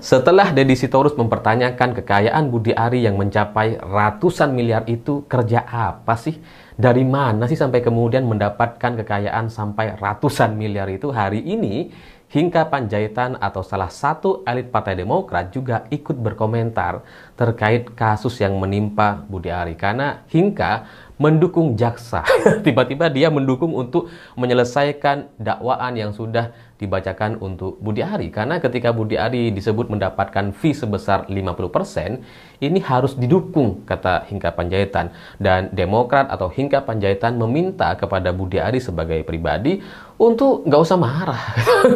Setelah Deddy Sitorus mempertanyakan kekayaan Budi Ari yang mencapai ratusan miliar itu, kerja apa sih? Dari mana sih sampai kemudian mendapatkan kekayaan sampai ratusan miliar itu? Hari ini, Hinca Panjaitan atau salah satu elit Partai Demokrat juga ikut berkomentar terkait kasus yang menimpa Budi Ari. Karena Hinca mendukung jaksa. Tiba-tiba dia mendukung untuk menyelesaikan dakwaan yang sudah dibacakan untuk Budi Ari. Karena ketika Budi Ari disebut mendapatkan fee sebesar 50%, ini harus didukung, kata Hinca Panjaitan. Dan Demokrat atau Hinca Panjaitan meminta kepada Budi Ari sebagai pribadi untuk nggak usah marah,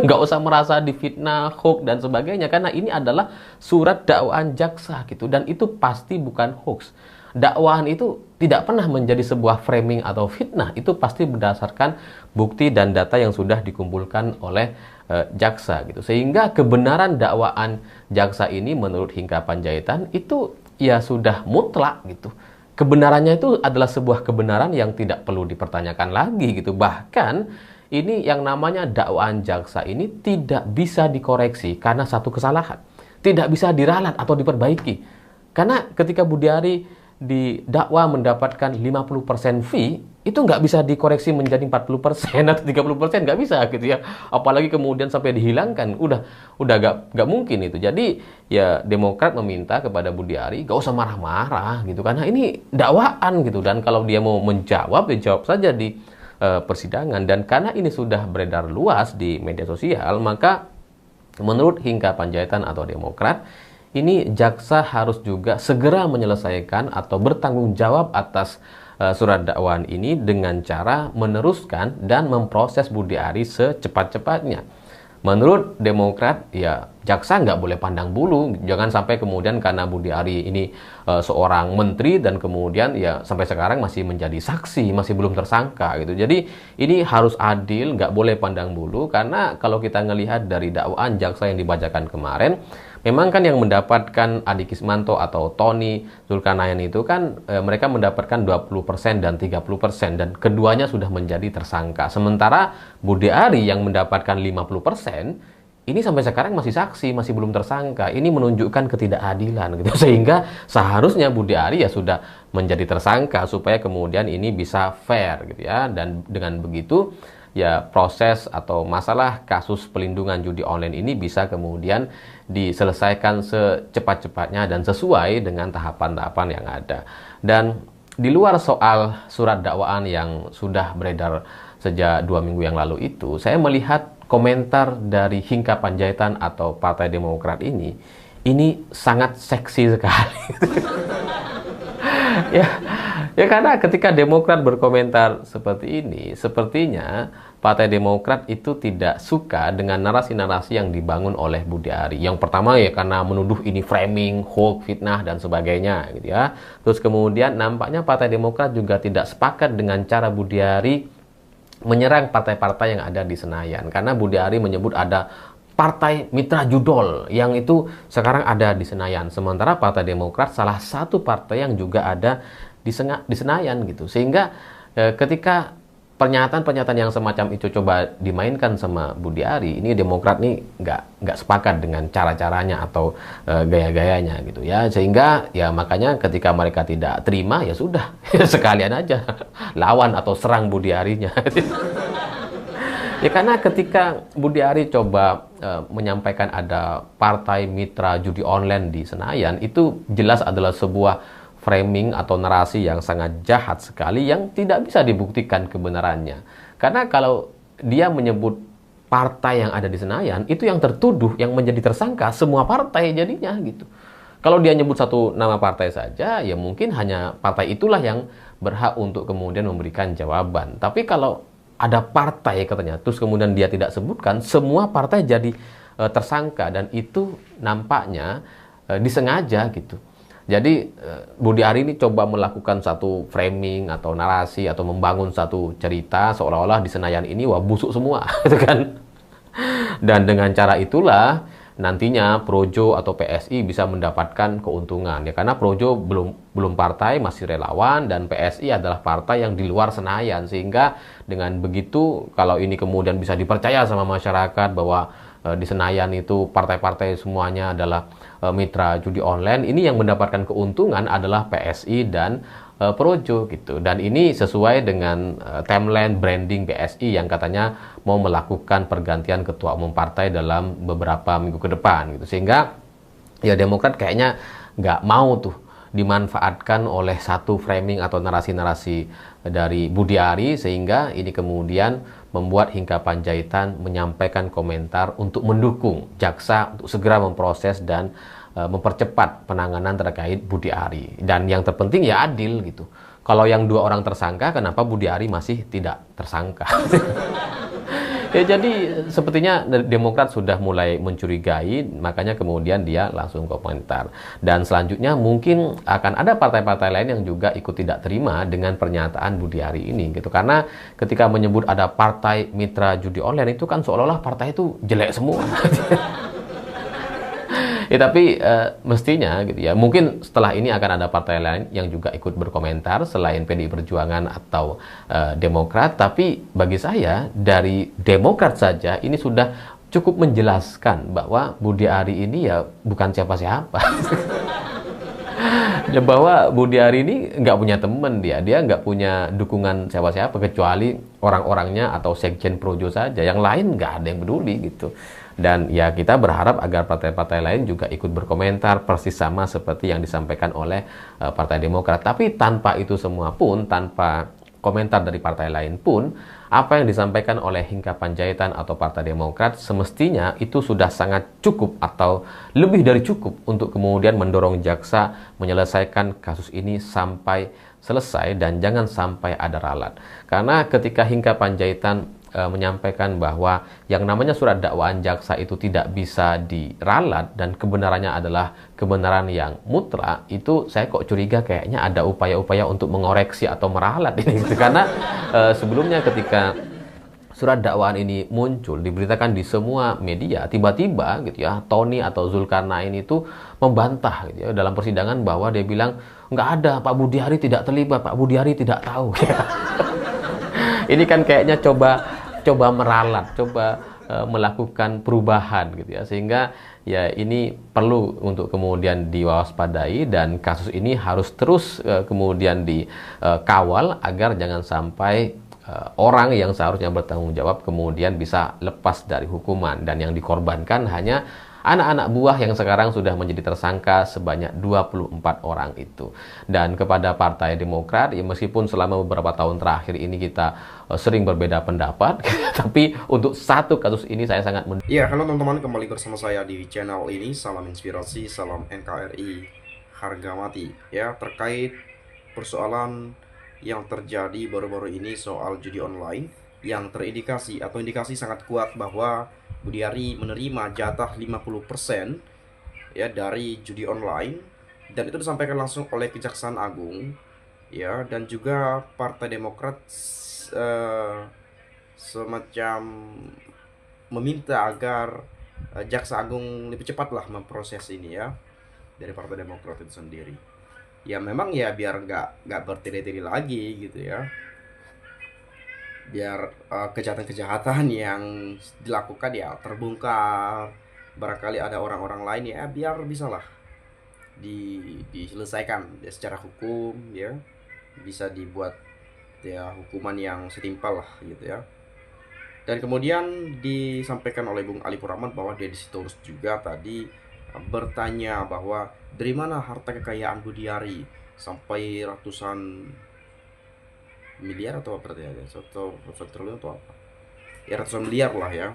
nggak usah merasa difitnah, hoax, dan sebagainya. Karena ini adalah surat dakwaan jaksa gitu. Dan itu pasti bukan hoax. Dakwaan itu tidak pernah menjadi sebuah framing atau fitnah. Itu pasti berdasarkan bukti dan data yang sudah dikumpulkan oleh jaksa gitu. Sehingga kebenaran dakwaan jaksa ini menurut Hinca Panjaitan itu ya sudah mutlak gitu. Kebenarannya itu adalah sebuah kebenaran yang tidak perlu dipertanyakan lagi gitu. Bahkan ini yang namanya dakwaan jaksa ini tidak bisa dikoreksi karena satu kesalahan. Tidak bisa diralat atau diperbaiki. Karena ketika Budi Ari didakwa mendapatkan 50% fee, itu nggak bisa dikoreksi menjadi 40% atau 30%, nggak bisa gitu ya. Apalagi kemudian sampai dihilangkan, udah nggak mungkin itu. Jadi ya Demokrat meminta kepada Budi Ari nggak usah marah-marah gitu, karena ini dakwaan gitu. Dan kalau dia mau menjawab, ya jawab saja di persidangan. Dan karena ini sudah beredar luas di media sosial, maka menurut Hinca Panjaitan atau Demokrat, ini jaksa harus juga segera menyelesaikan atau bertanggung jawab atas surat dakwaan ini dengan cara meneruskan dan memproses Budi Ari secepat-cepatnya. Menurut Demokrat, ya jaksa nggak boleh pandang bulu. Jangan sampai kemudian karena Budi Ari ini seorang menteri dan kemudian ya sampai sekarang masih menjadi saksi, masih belum tersangka gitu. Jadi ini harus adil, nggak boleh pandang bulu. Karena kalau kita ngelihat dari dakwaan jaksa yang dibacakan kemarin, memang kan yang mendapatkan Adi Kismanto atau Tony Zulkarnain itu kan mereka mendapatkan 20% dan 30% dan keduanya sudah menjadi tersangka. Sementara Budi Ari yang mendapatkan 50% ini sampai sekarang masih saksi, masih belum tersangka. Ini menunjukkan ketidakadilan gitu. Sehingga seharusnya Budi Ari ya sudah menjadi tersangka supaya kemudian ini bisa fair gitu ya. Dan dengan begitu ya proses atau masalah kasus pelindungan judi online ini bisa kemudian diselesaikan secepat-cepatnya dan sesuai dengan tahapan-tahapan yang ada. Dan di luar soal surat dakwaan yang sudah beredar sejak 2 minggu yang lalu itu, saya melihat komentar dari Hinca Panjaitan atau Partai Demokrat ini sangat seksi sekali. Ya karena ketika Demokrat berkomentar seperti ini, sepertinya Partai Demokrat itu tidak suka dengan narasi-narasi yang dibangun oleh Budi Ari. Yang pertama ya karena menuduh ini framing, hoax, fitnah, dan sebagainya gitu ya. Terus kemudian nampaknya Partai Demokrat juga tidak sepakat dengan cara Budi Ari menyerang partai-partai yang ada di Senayan. Karena Budi Ari menyebut ada Partai Mitra Judol yang itu sekarang ada di Senayan. Sementara Partai Demokrat salah satu partai yang juga ada di Senayan gitu. Sehingga ketika pernyataan-pernyataan yang semacam itu coba dimainkan sama Budi Ari, ini Demokrat nih nggak sepakat dengan cara-caranya atau gaya-gayanya gitu ya. Sehingga ya makanya ketika mereka tidak terima ya sudah sekalian aja lawan atau serang Budi Arinya. Ya karena ketika Budi Ari coba menyampaikan ada Partai Mitra Judi Online di Senayan, itu jelas adalah sebuah framing atau narasi yang sangat jahat sekali yang tidak bisa dibuktikan kebenarannya. Karena kalau dia menyebut partai yang ada di Senayan, itu yang tertuduh, yang menjadi tersangka semua partai jadinya gitu. Kalau dia nyebut satu nama partai saja, ya mungkin hanya partai itulah yang berhak untuk kemudian memberikan jawaban. Tapi kalau ada partai katanya, terus kemudian dia tidak sebutkan, semua partai jadi tersangka dan itu nampaknya disengaja gitu. Jadi Budi Ari ini coba melakukan satu framing atau narasi atau membangun satu cerita seolah-olah di Senayan ini wah busuk semua gitu kan. Dan dengan cara itulah nantinya Projo atau PSI bisa mendapatkan keuntungan ya, karena Projo belum partai, masih relawan, dan PSI adalah partai yang di luar Senayan. Sehingga dengan begitu kalau ini kemudian bisa dipercaya sama masyarakat bahwa di Senayan itu partai-partai semuanya adalah mitra judi online, ini yang mendapatkan keuntungan adalah PSI dan Projo gitu. Dan ini sesuai dengan timeline branding PSI yang katanya mau melakukan pergantian ketua umum partai dalam beberapa minggu ke depan gitu. Sehingga ya Demokrat kayaknya nggak mau tuh dimanfaatkan oleh satu framing atau narasi-narasi dari Budi Ari, sehingga ini kemudian membuat Hinca Panjaitan menyampaikan komentar untuk mendukung jaksa untuk segera memproses dan mempercepat penanganan terkait Budi Ari. Dan yang terpenting ya adil gitu. Kalau yang 2 orang tersangka, kenapa Budi Ari masih tidak tersangka? Ya, jadi sepertinya Demokrat sudah mulai mencurigai, makanya kemudian dia langsung komentar. Dan selanjutnya mungkin akan ada partai-partai lain yang juga ikut tidak terima dengan pernyataan Budi Ari ini gitu. Karena ketika menyebut ada partai mitra judi online itu kan seolah-olah partai itu jelek semua. Ya, tapi mestinya gitu ya, mungkin setelah ini akan ada partai lain yang juga ikut berkomentar selain PDI Perjuangan atau Demokrat. Tapi bagi saya dari Demokrat saja ini sudah cukup menjelaskan bahwa Budi Ari ini ya bukan siapa-siapa. Ya, bahwa Budi Ari ini nggak punya teman, dia nggak punya dukungan siapa-siapa kecuali orang-orangnya atau Sekjen Projo saja. Yang lain nggak ada yang peduli gitu. Dan ya kita berharap agar partai-partai lain juga ikut berkomentar persis sama seperti yang disampaikan oleh Partai Demokrat. Tapi tanpa itu semua pun, tanpa komentar dari partai lain pun, apa yang disampaikan oleh Hinca Panjaitan atau Partai Demokrat semestinya itu sudah sangat cukup atau lebih dari cukup untuk kemudian mendorong jaksa menyelesaikan kasus ini sampai selesai dan jangan sampai ada ralat. Karena ketika Hinca Panjaitan menyampaikan bahwa yang namanya surat dakwaan jaksa itu tidak bisa diralat dan kebenarannya adalah kebenaran yang mutlak, itu saya kok curiga kayaknya ada upaya-upaya untuk mengoreksi atau meralat ini gitu. Karena sebelumnya ketika surat dakwaan ini muncul diberitakan di semua media, tiba-tiba gitu ya Tony atau Zulkarnain itu membantah gitu ya dalam persidangan bahwa dia bilang nggak ada, Pak Budi Ari tidak terlibat, Pak Budi Ari tidak tahu. Ini kan kayaknya coba meralat, coba melakukan perubahan gitu ya, sehingga ya ini perlu untuk kemudian diwaspadai dan kasus ini harus terus kemudian dikawal agar jangan sampai orang yang seharusnya bertanggung jawab kemudian bisa lepas dari hukuman, dan yang dikorbankan hanya anak-anak buah yang sekarang sudah menjadi tersangka sebanyak 24 orang itu. Dan kepada Partai Demokrat, ya meskipun selama beberapa tahun terakhir ini kita sering berbeda pendapat, tapi untuk satu kasus ini saya sangat Ya, halo teman-teman, kembali bersama saya di channel ini. Salam inspirasi, salam NKRI, harga mati. Ya, terkait persoalan yang terjadi baru-baru ini soal judi online yang terindikasi atau indikasi sangat kuat bahwa Budi Ari menerima jatah 50% ya dari judi online, dan itu disampaikan langsung oleh Kejaksaan Agung ya, dan juga Partai Demokrat semacam meminta agar Jaksa Agung lebih cepatlah memproses ini ya dari Partai Demokrat itu sendiri. Ya memang ya biar nggak bertele-tele lagi gitu ya, biar kejahatan-kejahatan yang dilakukan ya terbongkar, barangkali ada orang-orang lain ya biar bisalah diselesaikan ya secara hukum ya, bisa dibuat ya hukuman yang setimpal lah gitu ya. Dan kemudian disampaikan oleh Bung Ali Purrahman bahwa dia disitorus juga tadi bertanya bahwa dari mana harta kekayaan Budi Ari sampai ratusan miliar atau apa ya, atau ratusan triliun atau apa ya, ratusan miliar lah ya,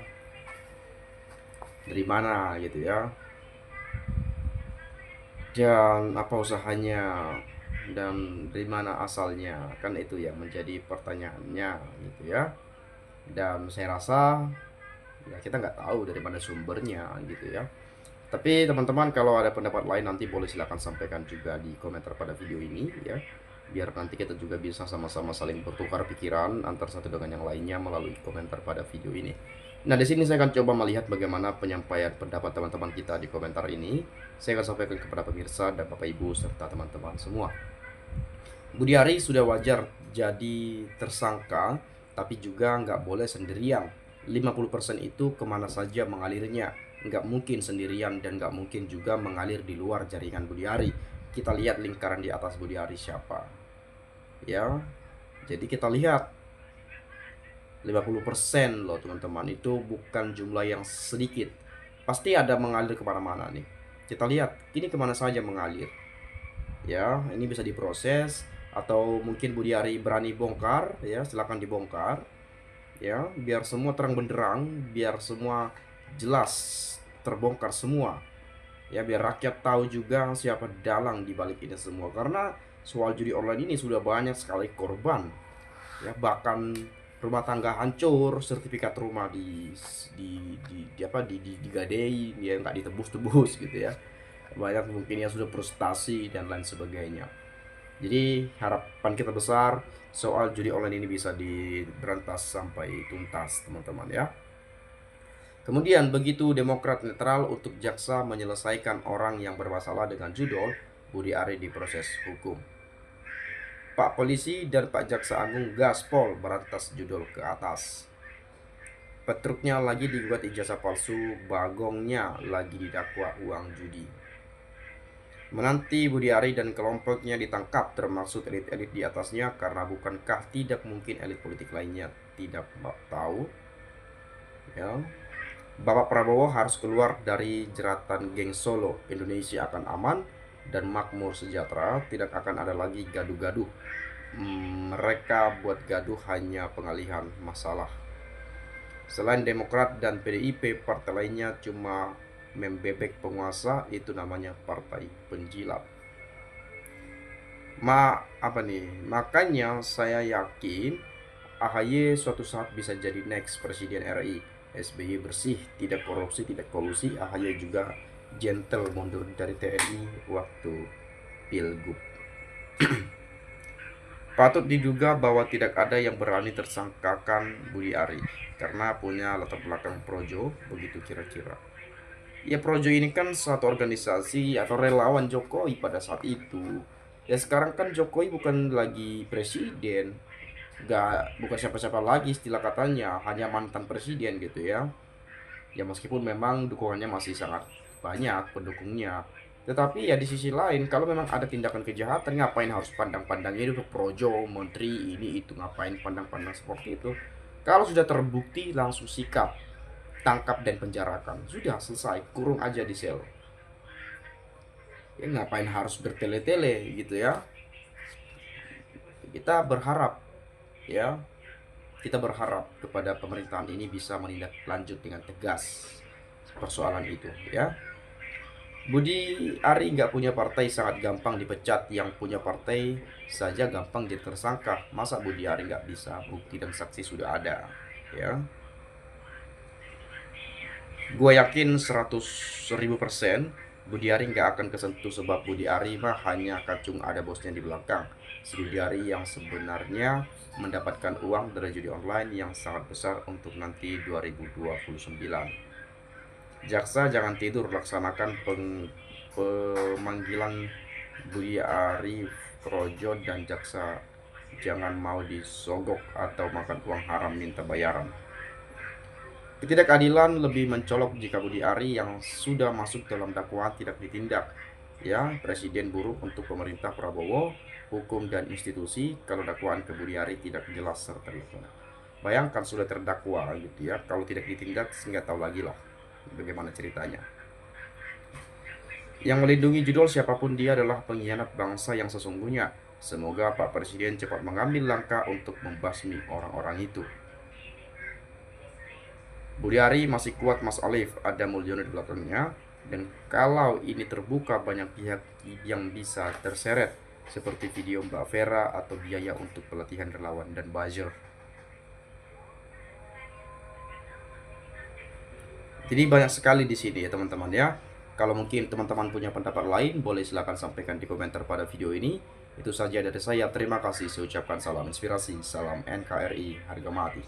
dari mana gitu ya, dan apa usahanya, dan dari mana asalnya, kan itu yang menjadi pertanyaannya gitu ya. Dan saya rasa ya kita nggak tahu dari mana sumbernya gitu ya. Tapi teman-teman kalau ada pendapat lain nanti boleh silahkan sampaikan juga di komentar pada video ini ya, biar nanti kita juga bisa sama-sama saling bertukar pikiran antar satu dengan yang lainnya melalui komentar pada video ini. Nah, di sini saya akan coba melihat bagaimana penyampaian pendapat teman-teman kita di komentar ini. Saya akan sampaikan kepada pemirsa dan Bapak Ibu serta teman-teman semua. Budi Ari sudah wajar jadi tersangka, tapi juga nggak boleh sendirian 50% itu kemana saja mengalirnya. Nggak mungkin sendirian dan nggak mungkin juga mengalir di luar jaringan Budi Ari. Kita lihat lingkaran di atas Budi Ari siapa. Ya, jadi kita lihat 50% loh teman-teman, itu bukan jumlah yang sedikit. Pasti ada mengalir kemana-mana nih. Kita lihat ini kemana saja mengalir. Ya, ini bisa diproses atau mungkin Budi Ari berani bongkar, ya silahkan dibongkar, ya biar semua terang benderang, biar semua jelas terbongkar semua, ya biar rakyat tahu juga siapa dalang di balik ini semua. Karena soal judi online ini sudah banyak sekali korban, ya bahkan rumah tangga hancur, sertifikat rumah digadai, dia nggak ditebus-tebus gitu ya. Banyak mungkin yang sudah frustasi dan lain sebagainya. Jadi harapan kita besar soal judi online ini bisa diberantas sampai tuntas teman-teman ya. Kemudian begitu Demokrat netral untuk jaksa menyelesaikan orang yang bermasalah dengan judol, Budi Ari diproses hukum. Pak Polisi dan Pak Jaksa Agung gaspol berantas judol ke atas. Petruknya lagi digugat ijazah palsu, Bagongnya lagi didakwa uang judi. Menanti Budi Ari dan kelompoknya ditangkap, termasuk elit-elit di atasnya, karena bukankah tidak mungkin elit politik lainnya tidak tahu? Ya, Bapak Prabowo harus keluar dari jeratan geng Solo. Indonesia akan aman dan makmur sejahtera, tidak akan ada lagi gaduh-gaduh. Mereka buat gaduh hanya pengalihan masalah. Selain Demokrat dan PDIP, partai lainnya cuma membebek penguasa, itu namanya partai penjilat. Makanya saya yakin AHY suatu saat bisa jadi next presiden RI. SBY bersih, tidak korupsi, tidak kolusi. AHY juga gentle mundur dari TNI waktu pilgub. Patut diduga bahwa tidak ada yang berani tersangkakan Budi Ari karena punya latar belakang projo, begitu kira-kira. Ya Projo ini kan suatu organisasi atau relawan Jokowi pada saat itu. Ya sekarang kan Jokowi bukan lagi presiden, bukan siapa-siapa lagi istilah katanya, hanya mantan presiden gitu ya. Ya meskipun memang dukungannya masih sangat banyak pendukungnya, tetapi ya di sisi lain kalau memang ada tindakan kejahatan, ngapain harus pandang-pandang ini untuk Projo, menteri ini itu, ngapain pandang-pandang seperti itu. Kalau sudah terbukti langsung sikap, tangkap dan penjarakan, sudah selesai, kurung aja di sel. Ya ngapain harus bertele-tele gitu ya. Kita berharap kepada pemerintahan ini bisa menindaklanjut dengan tegas persoalan itu ya. Budi Ari nggak punya partai, sangat gampang dipecat. Yang punya partai saja gampang jadi tersangka, masa Budi Ari nggak bisa? Bukti dan saksi sudah ada ya. Gue yakin 100.000% Budi Ari nggak akan kesentuh, sebab Budi Ari mah hanya kacung ada bosnya di belakang. Si Budi Ari yang sebenarnya mendapatkan uang dari judi online yang sangat besar untuk nanti 2029. Jaksa jangan tidur, laksanakan pemanggilan Budi Ari, Projo dan jaksa. Jangan mau disogok atau makan uang haram minta bayaran. Ketidakadilan lebih mencolok jika Budi Ari yang sudah masuk dalam dakwaan tidak ditindak. Ya, presiden buruk untuk pemerintah Prabowo, hukum dan institusi kalau dakwaan ke Budi Ari tidak jelas serta terlihat. Bayangkan sudah terdakwa gitu ya, kalau tidak ditindak nggak tahu lagi lah bagaimana ceritanya. Yang melindungi judul siapapun dia adalah pengkhianat bangsa yang sesungguhnya. Semoga Pak Presiden cepat mengambil langkah untuk membasmi orang-orang itu. Budi Ari masih kuat Mas Alif, ada Mulyono di belakangnya. Dan kalau ini terbuka, banyak pihak yang bisa terseret, seperti video Mbak Vera atau biaya untuk pelatihan relawan dan buzzer. Jadi banyak sekali di sini ya teman-teman ya. Kalau mungkin teman-teman punya pendapat lain, boleh silahkan sampaikan di komentar pada video ini. Itu saja dari saya, terima kasih. Saya ucapkan salam inspirasi, salam NKRI, harga mati.